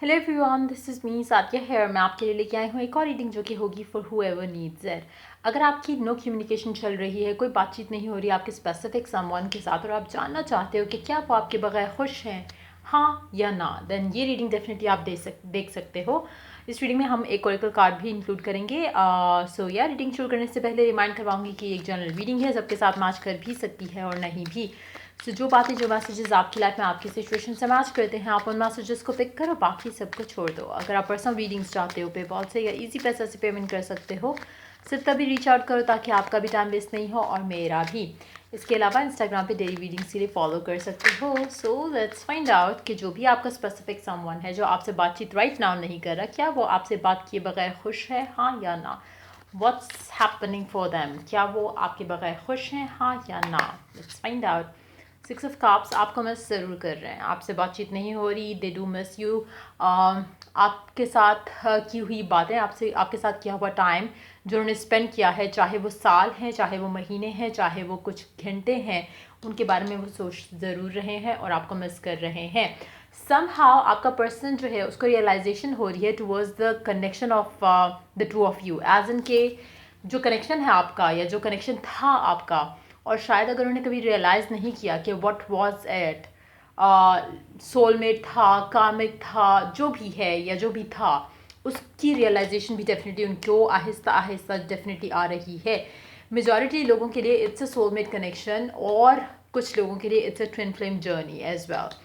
Hello everyone, this is me Sathiya here. मैं आपके लिए लेके आई हूँ एक और रीडिंग जो कि होगी फॉर हूएवर नीड्स इट। अगर आपकी नो कम्युनिकेशन चल रही है, कोई बातचीत नहीं हो रही आपके स्पेसिफिक समवन के साथ और आप जानना चाहते हो कि क्या वो आपके बगैर खुश हैं, हाँ या ना, देन ये रीडिंग डेफिनेटली आप देख सकते हो। इस रीडिंग में हम एक ओरेकल कार्ड भी इंक्लूड करेंगे। सो या रीडिंग शुरू करने से पहले रिमाइंड करवाऊंगी कि एक जनरल रीडिंग है, सबके साथ मैच कर भी सकती है और नहीं भी। सो जो बातें जो मैसेजेस आपकी लाइफ में आपकी सिचुएशन से मैच करते हैं, आप उन मैसेजेस को पिक करो, बाकी सबको छोड़ दो। अगर आप पर्सनल रीडिंग्स चाहते हो पेपॉल से या इजी पैसा से पेमेंट कर सकते हो, सिर्फ तभी रीच आउट करो ताकि आपका भी टाइम वेस्ट नहीं हो और मेरा भी। इसके अलावा इंस्टाग्राम पे डेली रीडिंग्स के लिए फॉलो कर सकते हो। सो लेट्स फाइंड आउट कि जो भी आपका स्पेसिफिक समवन है जो आपसे बातचीत राइट नाउ नहीं कर रहा, क्या वो आपसे बात किए बगैर खुश है, हाँ या ना। व्हाट्स हैपनिंग फॉर देम, क्या वो आपके बगैर खुश हैं, हाँ या ना। Let's find out. Six of cups आपको मिस ज़रूर कर रहे हैं, आपसे बातचीत नहीं हो रही, दे डू मिस यू। आपके साथ की हुई बातें, आपके साथ किया हुआ टाइम जो उन्होंने स्पेंड किया है, चाहे वो साल हैं, चाहे वो महीने हैं, चाहे वो कुछ घंटे हैं, उनके बारे में वो सोच ज़रूर रहे हैं और आपको मिस कर रहे हैं। समहाउ आपका पर्सन जो है उसको रियलाइजेशन हो रही है towards the connection of the two of you, as in के जो कनेक्शन है आपका या जो कनेक्शन था आपका, और शायद अगर उन्होंने कभी रियलाइज़ नहीं किया कि व्हाट वाज इट, सोलमेट था, कामिक था, जो भी है या जो भी था, उसकी रियलाइजेशन भी डेफिनेटली उनको आहिस्ता आहिस्ता डेफिनेटली आ रही है। मेजॉरिटी लोगों के लिए इट्स अ सोलमेट कनेक्शन और कुछ लोगों के लिए it's a twin flame journey as well.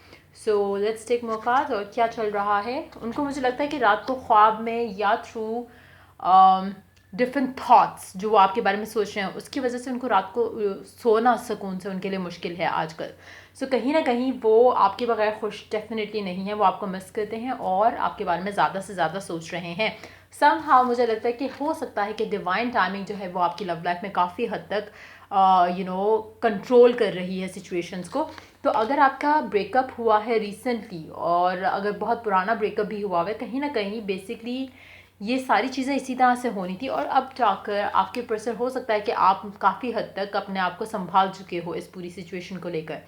So let's take more cards. और क्या चल रहा है उनको, मुझे लगता है कि रात को ख्वाब में या थ्रू डिफरेंट थाट्स जो वो आपके बारे में सोच रहे हैं, उसकी वजह से उनको रात को सोना सुकून से उनके लिए मुश्किल है आजकल। सो कहीं ना कहीं वो आपके बगैर खुश डेफिनेटली नहीं है, वो आपको मिस करते हैं और आपके बारे में ज़्यादा से ज़्यादा सोच रहे हैं। समहाउ मुझे लगता है कि हो सकता है कि डिवाइन टाइमिंग जो है वो आपकी लव लाइफ में काफ़ी हद तक कंट्रोल कर रही है सिचुएशंस को। तो अगर आपका ब्रेकअप हुआ है रिसेंटली और अगर बहुत पुराना ब्रेकअप भी हुआ है, कहीं ना कहीं बेसिकली ये सारी चीज़ें इसी तरह से होनी थी और अब जाकर आपके पर्सन, हो सकता है कि आप काफ़ी हद तक अपने आप को संभाल चुके हो इस पूरी सिचुएशन को लेकर।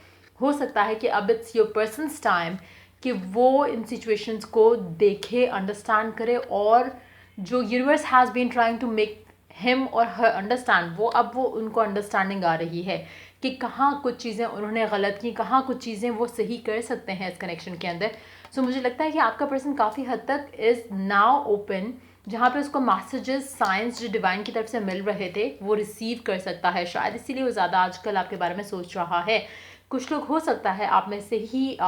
हो सकता है कि अब इट्स योर पर्सनस टाइम कि वो इन सिचुएशंस को देखे, अंडरस्टैंड करे, और जो universe has been trying to make him or her understand, वो अब वो उनको अंडरस्टैंडिंग आ रही है कि कहाँ कुछ चीज़ें उन्होंने गलत की, कहाँ कुछ चीज़ें वो सही कर सकते हैं इस कनेक्शन के अंदर। सो मुझे लगता है कि आपका पर्सन काफ़ी हद तक इज़ नाउ ओपन, जहाँ पे उसको मैसेजेस साइंस जो डिवाइन की तरफ से मिल रहे थे वो रिसीव कर सकता है। शायद इसीलिए वो ज़्यादा आजकल आपके बारे में सोच रहा है। कुछ लोग, हो सकता है आप में से ही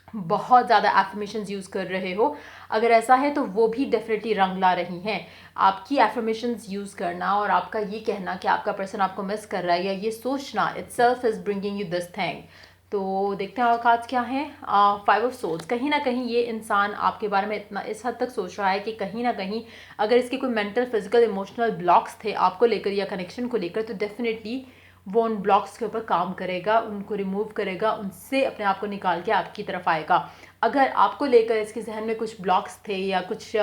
बहुत ज़्यादा एफर्मेशंस यूज़ कर रहे हो। अगर ऐसा है तो वो भी डेफिनेटली रंग ला रही हैं। आपकी एफर्मेशंस यूज़ करना और आपका ये कहना कि आपका पर्सन आपको मिस कर रहा है, या ये सोचना itself is bringing you this thing. तो देखते हैं औकात क्या है। फाइव ऑफ सोल्स, कहीं ना कहीं ये इंसान आपके बारे में इतना इस हद तक सोच रहा है कि कहीं ना कहीं अगर इसके कोई मेंटल, फिजिकल, इमोशनल ब्लॉक्स थे आपको लेकर या कनेक्शन को लेकर, तो डेफिनेटली वो उन ब्लॉक्स के ऊपर काम करेगा, उनको रिमूव करेगा, उनसे अपने आप को निकाल के आपकी तरफ आएगा। अगर आपको लेकर इसके जहन में कुछ ब्लॉक्स थे या कुछ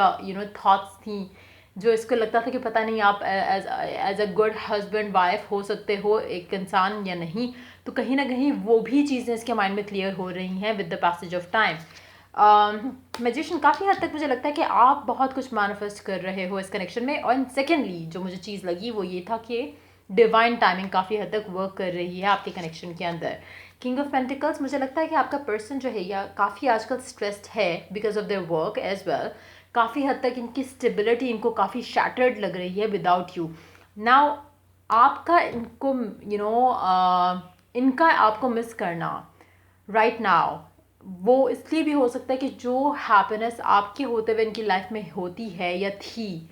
थॉट्स थी जो इसको लगता था कि पता नहीं आप as a good husband wife हो सकते हो एक इंसान या नहीं, तो कहीं ना कहीं वो भी चीज़ें इसके माइंड में क्लियर हो रही हैं with the passage of time. Magician, काफ़ी हद तक मुझे लगता है कि आप बहुत कुछ मैनिफेस्ट कर रहे हो इस कनेक्शन में। और सेकेंडली जो मुझे चीज़ लगी वो ये था कि डिवाइन टाइमिंग काफ़ी हद तक वर्क कर रही है आपके कनेक्शन के अंदर। किंग ऑफ पेंटिकल्स, मुझे लगता है कि आपका पर्सन जो है या काफ़ी आजकल स्ट्रेस्ड है because of their work as well. काफ़ी हद तक इनकी स्टेबिलिटी इनको काफ़ी शैटर्ड लग रही है विदाउट यू। नाउ आपका इनको इनका आपको मिस करना राइट नाउ, वो इसलिए भी हो सकता है कि जो हैप्पीनेस आपके होते हुए इनकी लाइफ में होती है या थी,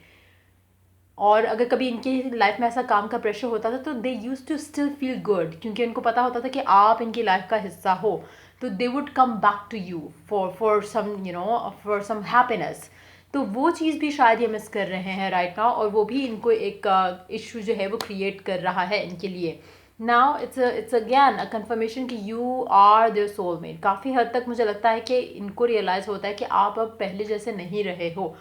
और अगर कभी इनकी लाइफ में ऐसा काम का प्रेशर होता था तो they used to still feel good, क्योंकि उनको पता होता था कि आप इनकी लाइफ का हिस्सा हो, तो they would come back to you for some happiness. तो वो चीज़ भी शायद ये मिस कर रहे हैं राइट नाउ, और वो भी इनको एक इशू जो है वो क्रिएट कर रहा है इनके लिए। Now it's again a confirmation कि यू आर देयर सोलमेट। काफ़ी हद तक मुझे लगता है कि इनको रियलाइज़ होता है कि आप अब पहले जैसे नहीं रहे हो,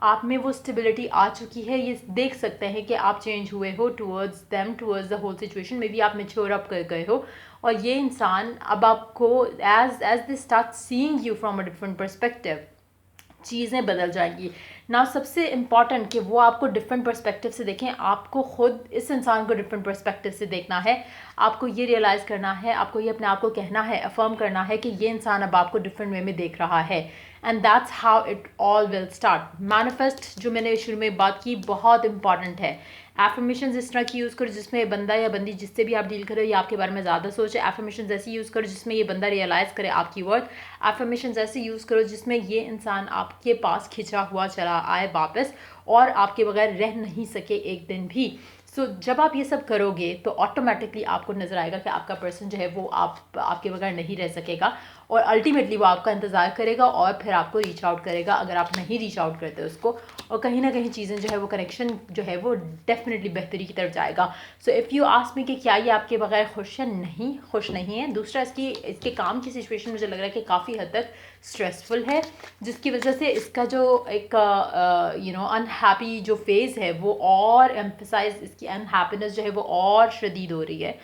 आप में वो स्टेबिलिटी आ चुकी है। ये देख सकते हैं कि आप चेंज हुए हो towards them, towards the whole situation में भी आप मेच्योर अप कर गए हो, और ये इंसान अब आपको as as they start seeing you from a different perspective, चीज़ें बदल जाएंगी ना। सबसे इम्पॉर्टेंट कि वो आपको डिफरेंट पर्सपेक्टिव से देखें, आपको खुद इस इंसान को डिफरेंट पर्सपेक्टिव से देखना है, आपको ये रियलाइज़ करना है, आपको ये अपने आप को कहना है, अफर्म करना है कि ये इंसान अब आपको डिफरेंट वे में देख रहा है, and that's how it all will start. Manifest जो मैंने शुरू में बात की बहुत इंपॉर्टेंट है। एफर्मेशंस इस तरह की यूज़ करो जिसमें बंदा या बंदी जिससे भी आप डील करो ये आपके बारे में ज़्यादा सोचे। एफर्मेशंस ऐसी यूज़ करो जिसमें ये बंदा रियलाइज़ करे आपकी वर्थ। एफर्मेशंस ऐसे यूज़ करो जिसमें ये इंसान आपके पास खिंचा हुआ चला आए वापस और आपके बगैर रह नहीं सके एक दिन भी। जब आप ये सब करोगे तो ऑटोमेटिकली आपको नज़र आएगा कि आपका पर्सन जो है वो आपके बगैर नहीं रह सकेगा और अल्टीमेटली वो आपका इंतज़ार करेगा और फिर आपको रीच आउट करेगा अगर आप नहीं रीच आउट करते उसको। और कहीं ना कहीं चीज़ें जो है वो कनेक्शन जो है वो डेफिनेटली बेहतरी की तरफ जाएगा। इफ़ यू आस्क मी कि क्या ये आपके बगैर खुश है, नहीं खुश नहीं है। दूसरा, इसके काम की सिचुएशन मुझे लग रहा है कि काफ़ी हद तक स्ट्रेसफुल है, जिसकी वजह से इसका जो एक अनहैप्पी जो फेज़ है वो और एम्फसाइज, इसकी अनहैप्पीनेस जो है वो और शदीद हो रही है।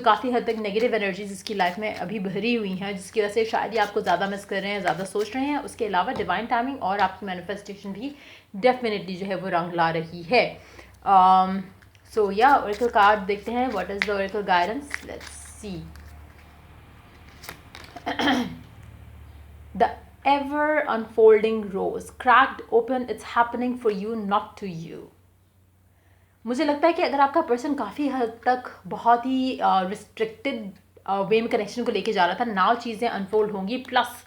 काफ़ी हद तक नेगेटिव एनर्जीज इसकी लाइफ में अभी भरी हुई हैं, जिसकी वजह से शायद ये आपको ज़्यादा मिस कर रहे हैं, ज़्यादा सोच रहे हैं। उसके अलावा डिवाइन टाइमिंग और आपकी मैनिफेस्टेशन भी डेफिनेटली जो है वो रंग ला रही है। ओरेकल कार्ड देखते हैं, what is the oracle guidance, let's see. The ever unfolding rose cracked open, it's happening for you not to you. मुझे लगता है कि अगर आपका पर्सन काफ़ी हद तक बहुत ही रिस्ट्रिक्टेड वे में कनेक्शन को लेके जा रहा था, नाउ चीज़ें अनफोल्ड होंगी। प्लस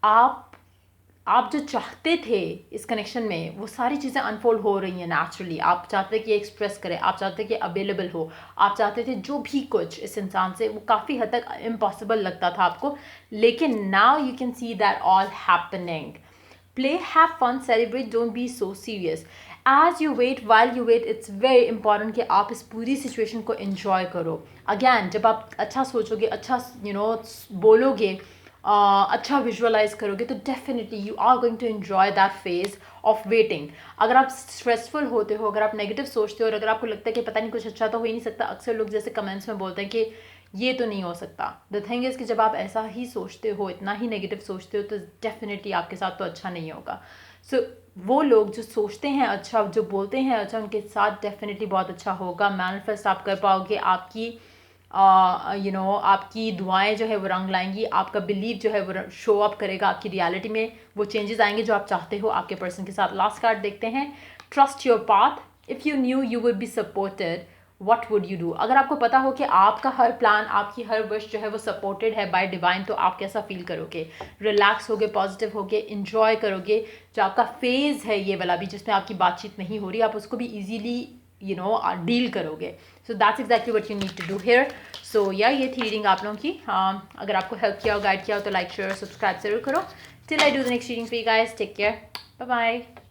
आप जो चाहते थे इस कनेक्शन में वो सारी चीज़ें अनफोल्ड हो रही हैं नेचुरली। आप चाहते कि एक्सप्रेस करें, आप चाहते कि अवेलेबल हो, आप चाहते थे जो भी कुछ इस इंसान से, वो काफ़ी हद तक इम्पॉसिबल लगता था आपको, लेकिन now you can see that all happening. Play, have fun, celebrate, don't be so serious. As you wait, while you wait, it's very important कि आप इस पूरी सिचुएशन को इन्जॉय करो। अगैन, जब आप अच्छा सोचोगे, अच्छा बोलोगे, अच्छा विजुअलाइज करोगे, तो definitely you are going to enjoy that phase of waiting. अगर आप स्ट्रेसफुल होते हो, अगर आप नेगेटिव सोचते हो और अगर आपको लगता है कि पता नहीं कुछ अच्छा तो हो ही नहीं सकता, अक्सर लोग जैसे कमेंट्स में बोलते हैं कि ये तो नहीं हो सकता। द थिंग इज़ कि जब आप ऐसा ही सोचते हो, इतना ही नेगेटिव सोचते हो, तो डेफिनेटली आपके साथ तो अच्छा नहीं होगा। वो लोग जो सोचते हैं अच्छा, जो बोलते हैं अच्छा, उनके साथ डेफिनेटली बहुत अच्छा होगा। मैनिफेस्ट आप कर पाओगे, आपकी आपकी दुआएं जो है वो रंग लाएंगी, आपका बिलीव जो है वो शो अप करेगा, आपकी रियलिटी में वो चेंजेस आएंगे जो आप चाहते हो आपके पर्सन के साथ। लास्ट कार्ड देखते हैं, trust your path, if you new you would be supported, what would you do. अगर आपको पता हो कि आपका हर प्लान, आपकी हर विश जो है वो सपोर्टेड है बाय डिवाइन, तो आप कैसा फील करोगे? रिलैक्स होगे, पॉजिटिव होगे, इंजॉय करोगे। जो आपका फेज़ है ये वाला भी, जिसमें आपकी बातचीत नहीं हो रही, आप उसको भी ईजीली डील करोगे। So that's exactly what you need to do here. ये थी रीडिंग आप लोगों की। अगर आपको हेल्प किया हो, गाइड किया हो, तो लाइक, शेयर, सब्सक्राइब जरूर करो। Till I do the next reading for you guys, take care, bye bye.